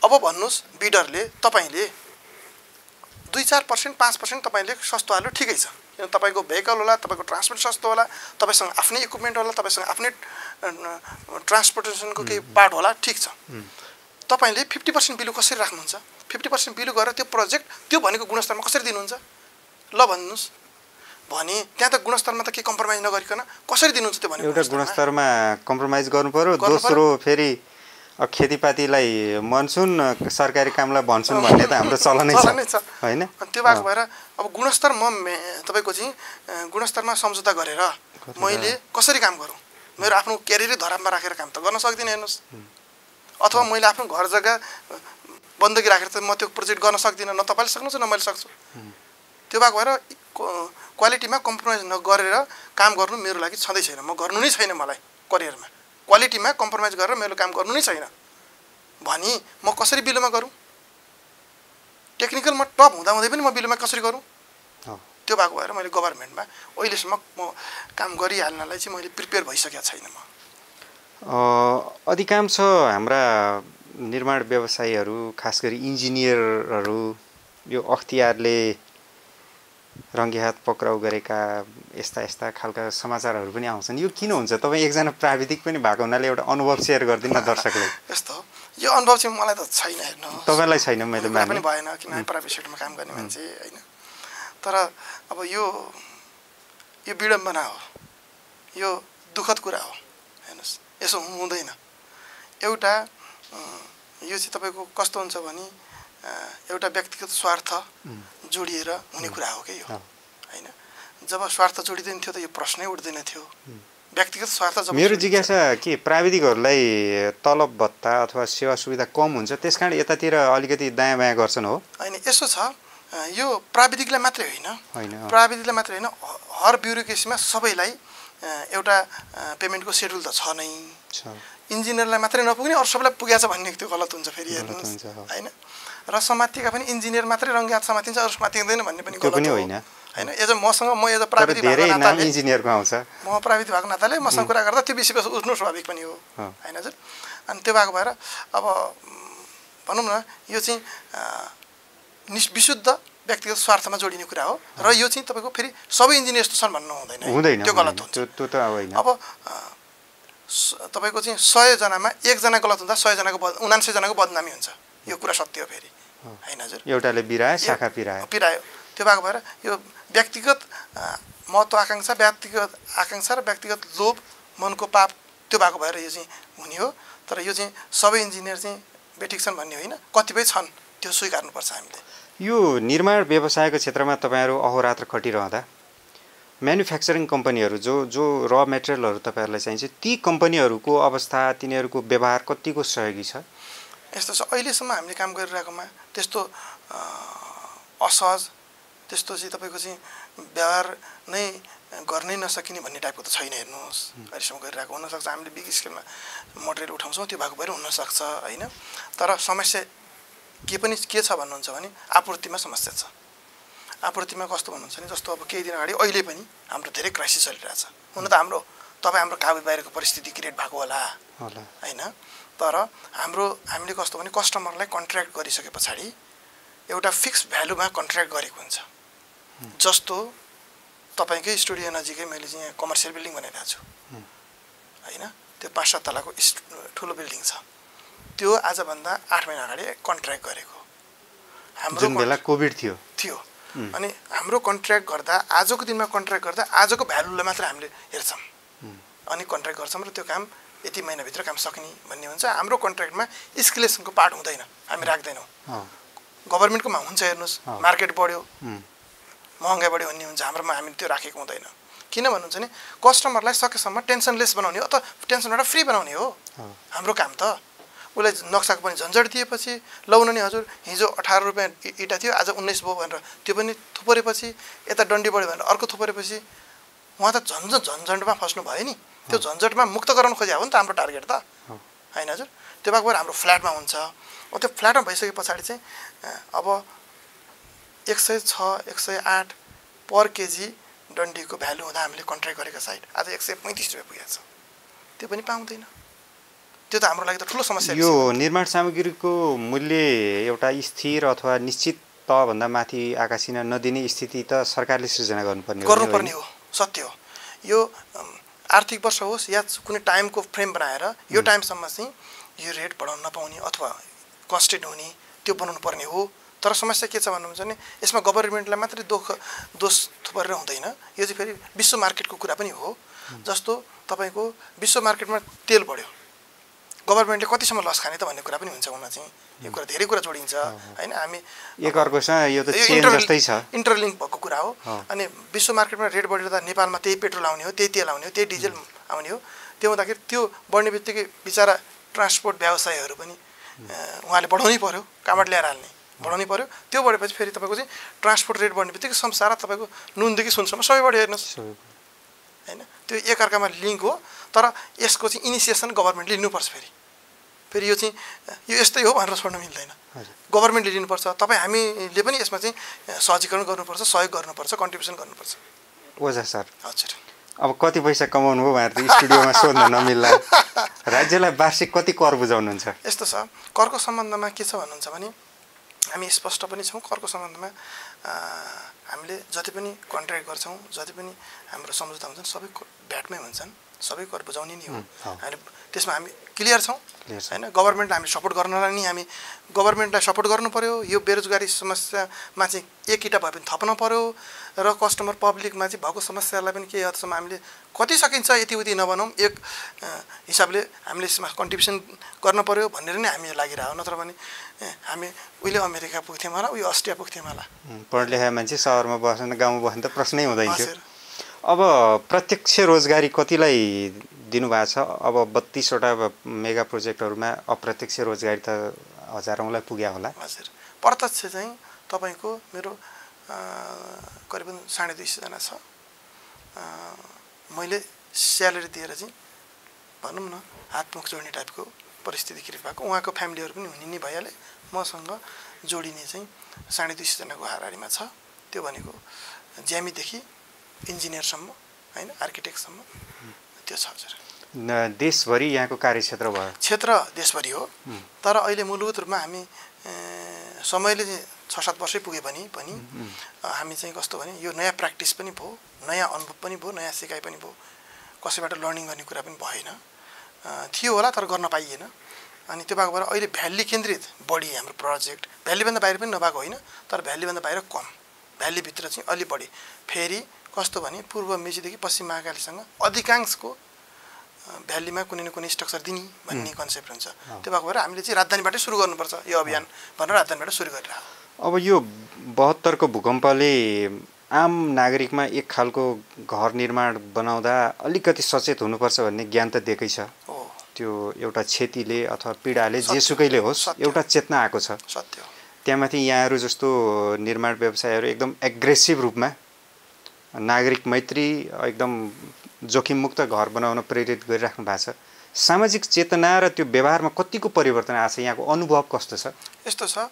अब भन्नुहोस् बिडरले तपाईँले 2-4%, 5% तपाईँले सस्तो हाल्यो, ठिकै छ। किन तपाईँको भेहिकल होला, तपाईँको ट्रान्सपोर्ट सस्तो होला, तपाईँसँग आफ्नै इक्विपमेन्ट होला, तपाईँसँग आफ्नै ट्रान्सपोर्टेसनको केही पार्ट होला, ठिक छ। तपाईँले 50% बिलो कसरी राख्नुहुन्छ? 50% बिलो गरेर त्यो प्रोजेक्ट त्यो भनेको गुणस्तरमा कसरी दिनुहुन्छ? ल भन्नुहोस् भने त्यहाँ त गुणस्तरमा त के कम्प्रोमाइज नगरिकन कसरी दिनुहुन्छ त्यो भनेको? एउटा गुणस्तरमा कम्प्रोमाइज गर्नु पर्यो, दोस्रो फेरि खेतीपातीलाई मनसुन, सरकारी कामलाई भन्छन् भन्ने त हाम्रो चलनै छ होइन। त्यो भएको भएर अब गुणस्तर तपाईँको चाहिँ गुणस्तरमा सम्झौता गरेर मैले कसरी काम गरौँ? मेरो आफ्नो क्यारियरै धरापमा राखेर काम त गर्न सक्दिनँ हेर्नुहोस्। अथवा मैले आफ्नो घर जग्गा बन्दगी राखेर त म त्यो प्रोजेक्ट गर्न सक्दिनँ। न तपाईँले सक्नुहुन्छ न मैले सक्छु। त्यो भएको भएर क्वालिटीमा कम्प्रोमाइज नगरेर काम गर्नु मेरो लागि छँदै छैन। म गर्नु नै छैन। मलाई करियरमा क्वालिटीमा कम्प्रोमाइज गरेर मेरो काम गर्नु नै छैन भनी म कसरी बिलोमा गरौँ? टेक्निकलमा टप हुँदाहुँदै पनि म बिलोमा कसरी गरौँ? त्यो भएको भएर मैले गभर्मेन्टमा अहिलेसम्म म काम गरिहाल्नलाई चाहिँ मैले प्रिपेयर भइसकेको छैन। म अधिकांश हाम्रा निर्माण व्यवसायीहरू, खास गरी इन्जिनियरहरू यो अख्तियारले रङ्गेहात पक्राउ गरेका यस्ता खालका समाचारहरू पनि आउँछन्। यो किन हुन्छ? तपाईँ एकजना प्राविधिक पनि भएको हुनाले एउटा अनुभव सेयर गरिदिनु न दर्शकलाई। यस्तो यो अनुभव चाहिँ मलाई त छैन हेर्नु। तपाईँलाई छैन? मैले पनि भएन किनभने प्राइभेट सेक्टरमा काम गर्ने मान्छे होइन। तर अब यो विडम्बना हो, यो दुःखद कुरा हो हेर्नुहोस्। यसो हुँदैन। एउटा यो चाहिँ तपाईँको कस्तो हुन्छ भने एउटा व्यक्तिगत स्वार्थ जोडिएर हुने कुरा हो कि यो होइन। जब स्वार्थ जोडिँदैन थियो त यो प्रश्नै उठ्दैन थियो व्यक्तिगत स्वार्थ जब मेरो जिज्ञासा के प्राविधिकहरूलाई तलब भत्ता अथवा सेवा सुविधा कम हुन्छ त्यसकारण यतातिर अलिकति दायाँ बायाँ गर्छन् हो? होइन, यसो छ, यो प्राविधिकलाई मात्रै होइन, प्राविधिकलाई मात्रै होइन, हर ब्युरोक्रेसीमा सबैलाई एउटा पेमेन्टको सेड्युल त छ नै। इन्जिनियरलाई मात्रै नपुग्ने अरू सबैलाई पुगेछ भन्ने त्यो गलत हुन्छ फेरि हेर्नुहोस् होइन। र समातिका पनि इन्जिनियर मात्रै रङ्गे हात समातिन्छ, अरू समातिँदैन भन्ने पनि गलत हो होइन। एज म एज प्राविधिक भएको नाताले इन्जिनियरको आउँछ, म प्राविधिक भएको नाताले मसँग कुरा गर्दा त्यो विषयवस्तु उठ्नु स्वाभाविक पनि हो होइन हजुर। अनि त्यो भएको भएर अब भनौँ न यो चाहिँ विशुद्ध व्यक्तिगत स्वार्थमा जोडिने कुरा हो र यो चाहिँ तपाईँको फेरि सबै इन्जिनियर यस्तो छन् भन्नु हुँदैन, त्यो गलत हुन्छ। अब तपाईँको चाहिँ 100 जनामा 1 जना गलत हुँदा 100 जनाको 99 जनाको बदनामी हुन्छ, यो कुरा सत्य हो फेरि होइन हजुर। एउटाले बिरायो शाखा पिरायो, त्यो भएको भएर यो व्यक्तिगत महत्त्वाकांक्षा, व्यक्तिगत आकांक्षा र व्यक्तिगत लोभ, मनको पाप त्यो भएको भएर यो चाहिँ हुने हो। तर यो चाहिँ सबै इन्जिनियर चाहिँ बेठिक छन् भन्ने होइन, कतिपय छन्, त्यो स्वीकार्नुपर्छ हामीले। यो निर्माण व्यवसायको क्षेत्रमा तपाईँहरू अहोरात्र खटिरहँदा म्यानुफ्याक्चरिङ कम्पनीहरू जो र मेटेरियलहरू तपाईँहरूलाई चाहिन्छ, ती कम्पनीहरूको अवस्था, तिनीहरूको व्यवहार कतिको सहयोगी छ? यस्तो छ, अहिलेसम्म हामीले काम गरिरहेकोमा त्यस्तो असहज, त्यस्तो चाहिँ तपाईँको चाहिँ व्यवहार नै गर्नै नसकिने भन्ने टाइपको त छैन। हेर्नुहोस् अहिलेसम्म गरिरहेको हुनसक्छ हामीले बिग स्केलमा मटेरियल उठाउँछौँ, त्यो भएको भएर हुनसक्छ होइन। तर समस्या के छ भन्नुहुन्छ भने आपूर्तिमा समस्या छ। आपूर्तिमा कस्तो भन्नुहुन्छ भने जस्तो अब केही दिन अगाडि अहिले पनि हाम्रो धेरै क्राइसिस चलिरहेछ। हुन त हाम्रो काबु बाहिरको परिस्थिति क्रिएट भएको होला होइन, तर हामीले कस्तो भने कस्टमरलाई कन्ट्र्याक्ट गरिसके पछाडि एउटा फिक्स भ्यालुमा कन्ट्र्याक्ट गरेको हुन्छ। जस्तो तपाईँकै स्टुडियो नजिकै मैले चाहिँ यहाँ कमर्सियल बिल्डिङ बनाइरहेको छु होइन, त्यो 5-7 तलाको ठुलो बिल्डिङ छ, त्यो आजभन्दा 8 महिना अगाडि कन्ट्र्याक्ट गरेको। हाम्रो बेला कोभिड थियो अनि हाम्रो कन्ट्र्याक्ट गर्दा आजको दिनमा कन्ट्र्याक्ट गर्दा आजको भ्यालुलाई मात्र हामीले हेर्छौँ अनि कन्ट्र्याक्ट गर्छौँ र त्यो काम यति महिनाभित्र काम सक्ने भन्ने हुन्छ। हाम्रो कन्ट्र्याक्टमा एस्केलेसनको पार्ट हुँदैन, हामी राख्दैनौँ। गभर्मेन्टकोमा हुन्छ, हेर्नुहोस् मार्केट बढ्यो महँगाइ बढ्यो भन्ने हुन्छ, हाम्रोमा हामी त्यो राखेको हुँदैन। किन भन्नुहुन्छ भने कस्टमरलाई सकेसम्म टेन्सनलेस बनाउने हो, अथवा टेन्सनबाट फ्री बनाउने हो हाम्रो काम त। उसलाई नक्साको पनि झन्झट दिएपछि लाउन नि हजुर हिजो 18 रुपियाँ इँटा थियो, आज 19 भयो भनेर त्यो पनि थुपरेपछि यता डन्डी बढ्यो भनेर अर्को थुपरेपछि उहाँ त झन्झटमा फस्नु भयो नि। त्यो झन्झटमा मुक्त गराउन खोज्या हो नि त हाम्रो टार्गेट त होइन हजुर। त्यो भएको भएर हाम्रो फ्ल्याटमा हुन्छ। त्यो फ्ल्याटमा भइसके पछाडि चाहिँ अब 106, 108 पर केजी डन्डीको भ्यालु हुँदा हामीले कन्ट्र्याक्ट गरेको साइड आज 135 रुपियाँ पुगेको छ, त्यो पनि पाउँदैन। त्यो त हाम्रो लागि त ठुलो समस्या। यो निर्माण सामग्रीको मूल्य एउटा स्थिर अथवा निश्चित तहभन्दा माथि आकाशिन नदिने स्थिति त सरकारले सृजना गर्नुपर्ने हो, सत्य हो। यो आर्थिक वर्ष होस् या कुनै टाइमको फ्रेम बनाएर यो टाइमसम्म चाहिँ यो रेट बढाउन नपाउने अथवा कन्स्टेन्ट हुने त्यो बनाउनु पर्ने हो। तर समस्या के छ भन्नुहुन्छ भने यसमा गभर्मेन्टलाई मात्रै दोष थुपारेर हुँदैन, यो चाहिँ फेरि विश्व मार्केटको कुरा पनि हो। जस्तो तपाईँको विश्व मार्केटमा तेल बढ्यो, गभर्मेन्टले कतिसम्म लस खाने त भन्ने कुरा पनि हुन्छ। हुन चाहिँ यो कुरा धेरै कुरा जोडिन्छ होइन। हामी एकअर्कोसँग यो त चेन जस्तै छ, इन्टरलिङ्क भएको कुरा हो। अनि विश्व मार्केटमा रेट बढेर नेपालमा त्यही पेट्रोल आउने हो, त्यही तेल आउने हो, त्यही डिजेल आउने हो। त्यो हुँदाखेरि त्यो बढ्ने बित्तिकै बिचरा ट्रान्सपोर्ट व्यवसायहरू पनि उहाँले बढाउनै पर्यो, कहाँबाट ल्याएर हाल्ने बढाउनै पर्यो। त्यो बढेपछि फेरि तपाईँको चाहिँ ट्रान्सपोर्ट रेट बढ्ने बित्तिकै संसार तपाईँको नुनदेखि सुनसम्म सबै बढ्यो हेर्नुहोस् होइन। त्यो एकअर्कामा लिङ्क हो। तर यसको चाहिँ इनिसिएसन गभर्मेन्टले लिनुपर्छ। फेरि यो चाहिँ यो यस्तै हो भनेर छोड्न मिल्दैन, गभर्मेन्टले लिनुपर्छ। तपाईँ हामीले पनि यसमा चाहिँ सहजीकरण गर्नुपर्छ, सहयोग गर्नुपर्छ, कन्ट्रिब्युसन गर्नुपर्छ। ओझा सर हजुर, अब कति पैसा कमाउनु हो भनेर स्टुडियोमा सोध्न नमिल्ला। राज्यलाई वार्षिक कति कर बुझाउनुहुन्छ? यस्तो छ, करको सम्बन्धमा के छ भन्नुहुन्छ भने हामी स्पष्ट पनि छौँ। करको सम्बन्धमा हामीले जति पनि कन्ट्र्याक्ट गर्छौँ, जति पनि हाम्रो सम्झौता हुन्छन् सबै भ्याटमै हुन्छन्, सबै कर बुझाउने नि हो। हामी त्यसमा हामी क्लियर छौँ होइन। गभर्मेन्टलाई हामीले सपोर्ट गर्नलाई नि हामी गभर्मेन्टलाई सपोर्ट गर्नु पर्यो। यो बेरोजगारी समस्यामा चाहिँ एक इँटा भए पनि थप्न पर्यो र कस्टमर पब्लिकमा चाहिँ भएको समस्यालाई पनि केही हदसम्म हामीले कति सकिन्छ यति उति नबनाऊँ, एक हिसाबले हामीले यसमा कन्ट्रिब्युसन गर्न पर्यो भनेर नै हामी लागिरह्यो। नत्र भने हामी उहिले अमेरिका पुग्थ्यौँ होला, उयो अस्ट्रिया पुग्थ्यौँ होला। पढ लेखा मान्छे सहरमा बस्न गाउँमा बस्न त प्रश्नै हुँदैन थियो। अब प्रत्यक्ष रोजगारी कतिलाई दिनुभएको छ? अब 32वटा मेगा प्रोजेक्टहरूमा अप्रत्यक्ष रोजगारी त हजारौँलाई पुग्या होला। हजुर, प्रत्यक्ष चाहिँ तपाईँको मेरो करिबन 250 जना छ। मैले स्यालेरी दिएर चाहिँ भनौँ न हातमुख जोड्ने टाइपको परिस्थिति क्रिएट भएको। उहाँको फ्यामिलीहरू पनि हुने नै भइहाले, मसँग जोडिने चाहिँ 250 जनाको हाराहारीमा छ। त्यो भनेको ज्यामीदेखि इन्जिनियरसम्म होइन, आर्किटेक्टसम्म त्यो छ। हजुर, देशभरि यहाँको कार्यक्षेत्र भयो? क्षेत्र देशभरि हो, तर अहिले मूलभूत रूपमा हामी समयले 6-7 वर्षै पुगे पनि हामी चाहिँ कस्तो भने यो नयाँ प्र्याक्टिस पनि भयो, नयाँ अनुभव पनि भयो, नयाँ सिकाइ पनि भयो, कसैबाट लर्निङ गर्ने कुरा पनि भएन। थियो होला तर गर्न पाइएन। अनि त्यो भएको भएर अहिले भ्याली केन्द्रित बढी हाम्रो प्रोजेक्ट, भ्यालीभन्दा बाहिर पनि नभएको होइन, तर भ्यालीभन्दा बाहिर कम, भ्यालीभित्र चाहिँ अलि बढी। फेरि कस्तो भने पूर्व मेचीदेखि पश्चिम महाकालीसँग अधिकांशको भ्यालीमा कुनै न कुनै स्ट्रक्चर दिने भन्ने कन्सेप्ट हुन्छ। त्यो भएको भएर हामीले चाहिँ राजधानीबाटै सुरु गर्नुपर्छ यो अभियान भनेर राजधानीबाट सुरु गरिरहेको। अब यो 72को भूकम्पले आम नागरिकमा एक खालको घर निर्माण बनाउँदा अलिकति सचेत हुनुपर्छ भन्ने ज्ञान त दिएकै छ। त्यो एउटा क्षतिले अथवा पीडाले जेसुकैले होस् एउटा चेतना आएको छ। सत्य हो। त्यहाँमाथि यहाँहरू जस्तो निर्माण व्यवसायहरू एकदम एग्रेसिभ रूपमा नागरिक मैत्री एकदम जोखिममुक्त घर बनाउन प्रेरित गरिराख्नु भएको छ। सामाजिक चेतना र त्यो व्यवहारमा कतिको परिवर्तन आएको छ? यहाँको अनुभव कस्तो छ? यस्तो छ,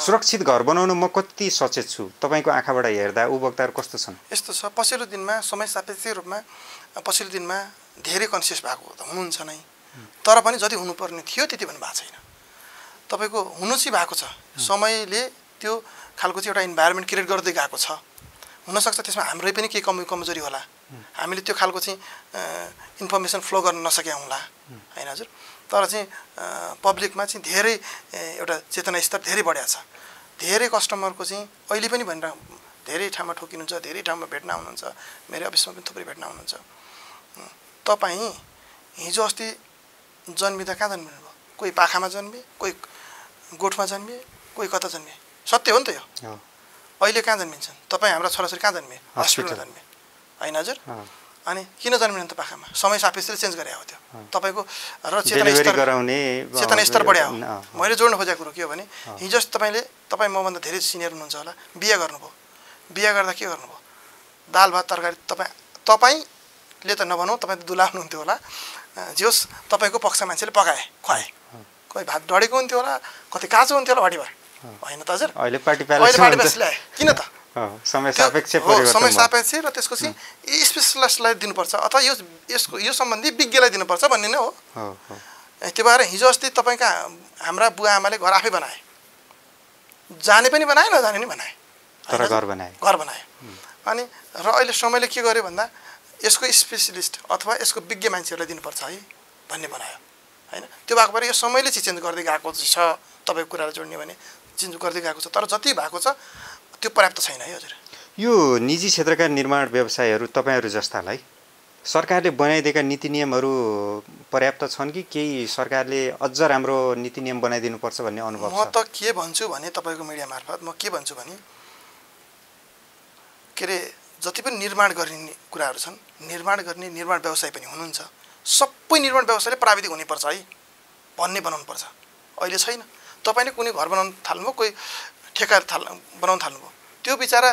सुरक्षित घर बनाउन म कति सचेत छु? तपाईँको आँखाबाट हेर्दा उपभोक्ताहरू कस्तो छन्? यस्तो छ, पछिल्लो दिनमा समय सापेक्ष रूपमा पछिल्लो दिनमा धेरै कन्सियस भएको त हुनुहुन्छ नै, तर पनि जति हुनुपर्ने थियो त्यति पनि भएको छैन। तपाईँको हुनु चाहिँ भएको छ, समयले त्यो खालको चाहिँ एउटा इन्भाइरोमेन्ट क्रिएट गर्दै गएको छ। हुनसक्छ त्यसमा हाम्रै पनि केही कमजोरी होला, हामीले त्यो खालको चाहिँ इन्फर्मेसन फ्लो गर्न नसकेका होला होइन हजुर। तर चाहिँ पब्लिकमा चाहिँ धेरै एउटा चेतना स्तर धेरै बढेको छ। धेरै कस्टमरको चाहिँ अहिले पनि भनेर धेरै ठाउँमा ठोकिनुहुन्छ, धेरै ठाउँमा भेट्न आउनुहुन्छ, मेरो अफिसमा पनि थुप्रै भेट्न आउनुहुन्छ। तपाईँ हिजो अस्ति जन्मिँदा कहाँ जन्मिनुभयो? कोही पाखामा जन्मे, कोही गोठमा जन्मे, कोही कता जन्मे, सत्य हो नि त यो। अहिले कहाँ जन्मिन्छन्? तपाईँ हाम्रा छोराछोरी कहाँ जन्मे? हस्पिटलमा जन्मे होइन हजुर। अनि किन जन्मिनु त पाखामा? समय सापेक्षले चेन्ज गरे हो त्यो तपाईँको र चेतना स्तर बढ्या हो। मैले जोड्न खोजेको कुरो के हो भने हिजो तपाईँ मभन्दा धेरै सिनियर हुनुहुन्छ होला, बिहा गर्नुभयो, बिहा गर्दा के गर्नुभयो? दाल भात तरकारी तपाईँले त नभनौँ, तपाईँ त दुला हुनुहुन्थ्यो होला, जे होस् तपाईँको पक्ष मान्छेले पकाए खुवाए, कोही भात डढेको हुन्थ्यो होला, कति काँचो हुन्थ्यो होला भटिभर होइन त हजुर। अहिले पार्टी प्यालेस ल्याए किन त? समय सापेक्ष र त्यसको चाहिँ स्पेसलिस्टलाई दिनुपर्छ अथवा यो सम्बन्धी विज्ञलाई दिनुपर्छ भन्ने नै हो। त्यो भएर हिजो अस्ति तपाईँका हाम्रा बुवा आमाले घर आफै बनाए, जाने पनि बनाए, नजाने पनि बनाए, तर घर बनाए। अनि र अहिले समयले के गर्यो भन्दा यसको स्पेसलिस्ट अथवा यसको विज्ञ मान्छेहरूलाई दिनुपर्छ है भन्ने बनायो होइन। त्यो भएको भएर यो समयले चाहिँ चेन्ज गर्दै गएको छ। तपाईँको कुरालाई जोड्ने भने चेन्ज गर्दै गएको छ, तर जति भएको छ त्यो पर्याप्त छैन है हजुर। यो निजी क्षेत्रका निर्माण व्यवसायहरू तपाईँहरू जस्तालाई सरकारले बनाइदिएका नीति नियमहरू पर्याप्त छन् कि केही सरकारले अझ राम्रो नीति नियम बनाइदिनुपर्छ भन्ने अनुभव छ? म त के भन्छु भने तपाईँको मिडिया मार्फत म के भन्छु भने के अरे जति पनि निर्माण गर्ने कुराहरू छन्, निर्माण गर्ने निर्माण व्यवसाय पनि हुनुहुन्छ, सबै निर्माण व्यवसायले प्राविधिक हुनुपर्छ है भन्ने बनाउनुपर्छ। अहिले छैन। तपाईँले कुनै घर बनाउन थाल्नुभयो, कोही ठेका बनाउन थाल्नुभयो, त्यो बिचरा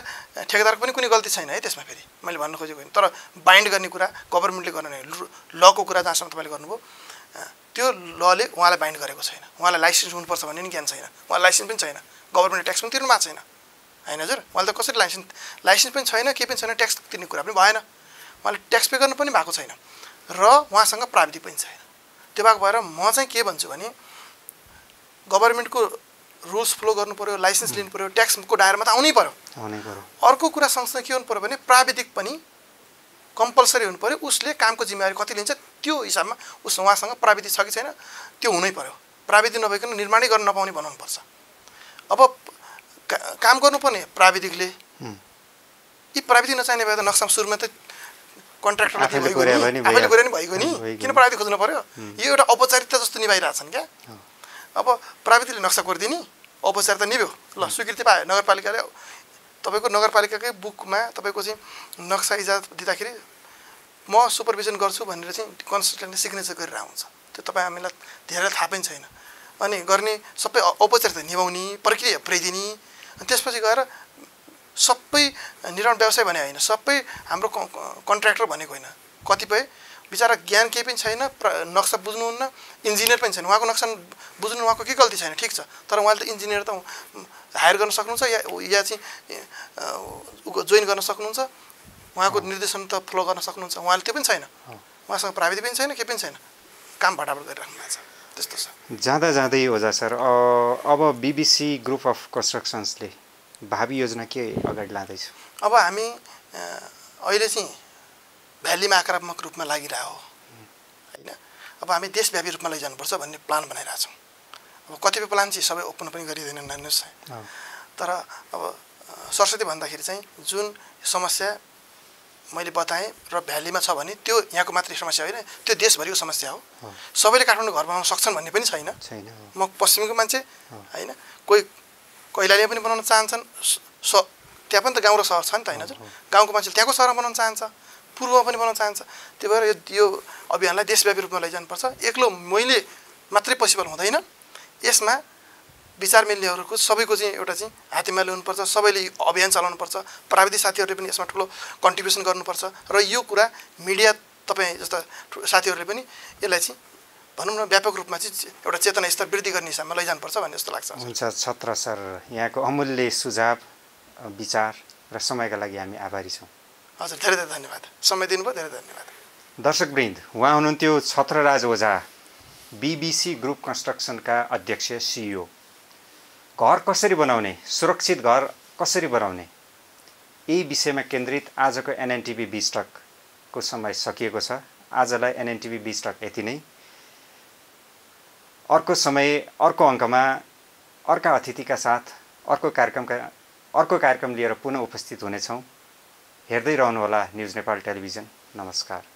ठेकेदारको पनि कुनै गल्ती छैन है त्यसमा। फेरि मैले भन्न खोजेको होइन, तर बाइन्ड गर्ने कुरा गभर्मेन्टले गर्ने लको कुरा जहाँसम्म तपाईँले गर्नुभयो त्यो लले उहाँलाई बाइन्ड गरेको छैन। उहाँलाई लाइसेन्स हुनुपर्छ भन्ने पनि ज्ञान छैन, उहाँलाई लाइसेन्स पनि छैन, गभर्मेन्टले ट्याक्स पनि तिर्नु भएको छैन होइन हजुर। उहाँले त कसरी लाइसेन्स पनि छैन, केही पनि छैन, ट्याक्स तिर्ने कुरा पनि भएन, उहाँले ट्याक्स पे गर्नु पनि भएको छैन र उहाँसँग प्राविधिक पनि छैन। त्यो भएको भएर म चाहिँ के भन्छु भने गभर्मेन्टको रुल्स फलो गर्नु पर्यो, लाइसेन्स लिनु पर्यो, ट्याक्सको दायरामा त आउनै पर्यो। अर्को कुरा सँगसँगै के हुनु पर्यो भने प्राविधिक पनि कम्पलसरी हुनु पर्यो। उसले कामको जिम्मेवारी कति लिन्छ त्यो हिसाबमा उहाँसँग प्राविधिक छ कि छैन त्यो हुनै पर्यो। प्राविधिक नभइकन निर्माणै गर्न नपाउने बनाउनुपर्छ। अब काम गर्नुपर्ने प्राविधिकले, यी प्राविधिक नचाहिने भए त नक्सा सुरुमा त कन्ट्र्याक्टरलाई आफैले गरे नि भइगयो नि, किन प्राविधिक खोज्नु पर्यो? यो एउटा औपचारिकता जस्तो निभाइरहेछन् क्या। अब प्राविधिकले नक्सा कोरिदिने, औपचारिकता निभ्यो, ल स्वीकृति पायो नगरपालिकाले, तपाईँको नगरपालिकाकै बुकमा तपाईँको चाहिँ नक्सा इजाजत दिँदाखेरि म सुपरभिजन गर्छु भनेर चाहिँ कन्सल्टेन्टले सिग्नेचर गरेर आउँछ। त्यो तपाईँ हामीलाई धेरै थाहा पनि छैन। अनि गर्ने सबै औपचारिकता निभाउने प्रक्रिया पुर्याइदिने, अनि त्यसपछि गएर सबै निर्माण व्यवसाय भने होइन, सबै हाम्रो कन्ट्र्याक्टर भनेको होइन, कतिपय बिचरा ज्ञान केही पनि छैन, नक्सा बुझ्नुहुन्न, इन्जिनियर पनि छैन, उहाँको नक्सा बुझ्नु उहाँको के गल्ती छैन, ठिक छ, तर उहाँले त इन्जिनियर त हायर गर्न सक्नुहुन्छ या चाहिँ जोइन गर्न सक्नुहुन्छ, उहाँको निर्देशन त फलो गर्न सक्नुहुन्छ, उहाँले त्यो पनि छैन, उहाँसँग प्राविधिक पनि छैन, केही पनि छैन, काम भटाभट गरिराख्नु भएको छ। त्यस्तो छ। जाँदा जाँदै ओझा सर, अब बीबीसी ग्रुप अफ कन्स्ट्रक्सन्सले भावी योजना के अगाडि लाँदैछ? अब हामी अहिले चाहिँ भ्यालीमा आक्रामक रूपमा लागिरहेको हो होइन। अब हामी देशव्यापी रूपमा लैजानुपर्छ भन्ने प्लान बनाइरहेछौँ। अब कतिपय प्लान चाहिँ सबै ओपन पनि गरिँदैन नान्नुहोस्, तर अब सरस्वती भन्दाखेरि चाहिँ जुन समस्या मैले बताएँ र भ्यालीमा छ भने त्यो यहाँको मात्रै समस्या होइन, त्यो देशभरिको समस्या हो। सबैले काठमाडौँ घर बनाउन सक्छन् भन्ने पनि छैन। म पश्चिमको मान्छे होइन, कोही कैलालीमा पनि बनाउन चाहन्छन्, त्यहाँ पनि त गाउँ र सहर छ नि त होइन हजुर। गाउँको मान्छेले त्यहाँको सहरमा बनाउन चाहन्छ, पूर्वमा पनि बनाउन चाहन्छ। त्यही भएर यो अभियानलाई देशव्यापी रूपमा लैजानुपर्छ। एक्लो मैले मात्रै पोसिबल हुँदैन, यसमा विचार मिल्नेहरूको सबैको चाहिँ एउटा चाहिँ हातेमा ल्याउनुपर्छ, सबैले अभियान चलाउनुपर्छ, प्राविधिक साथीहरूले पनि यसमा ठुलो कन्ट्रिब्युसन गर्नुपर्छ र यो कुरा मिडिया तपाईँ जस्ता साथीहरूले पनि यसलाई चाहिँ भनौँ न व्यापक रूपमा चाहिँ एउटा चेतना स्तर वृद्धि गर्ने हिसाबमा लैजानुपर्छ भन्ने जस्तो लाग्छ। हुन्छ छत्र सर, यहाँको अमूल्य सुझाव, विचार र समयका लागि हामी आभारी छौँ। हजुर, धेरै धेरै धन्यवाद, समय दिनुभयो, धेरै धन्यवाद। दर्शकवृन्द, उहाँ हुनुहुन्थ्यो छत्रराज ओझा, बीबीसी ग्रुप कन्स्ट्रक्सनका अध्यक्ष CEO। घर कसरी बनाउने, सुरक्षित घर कसरी बनाउने, यही विषयमा केन्द्रित आजको NNTV 20 टकको समय सकिएको छ। आजलाई NNTV 20 टक यति नै। अर्को समय, अर्को अङ्कमा अर्का अतिथिका साथ अर्को कार्यक्रम लिएर पुनः उपस्थित हुनेछौँ। हेर्दै रहनुहोला न्युज नेपाल टेलिभिजन। नमस्कार।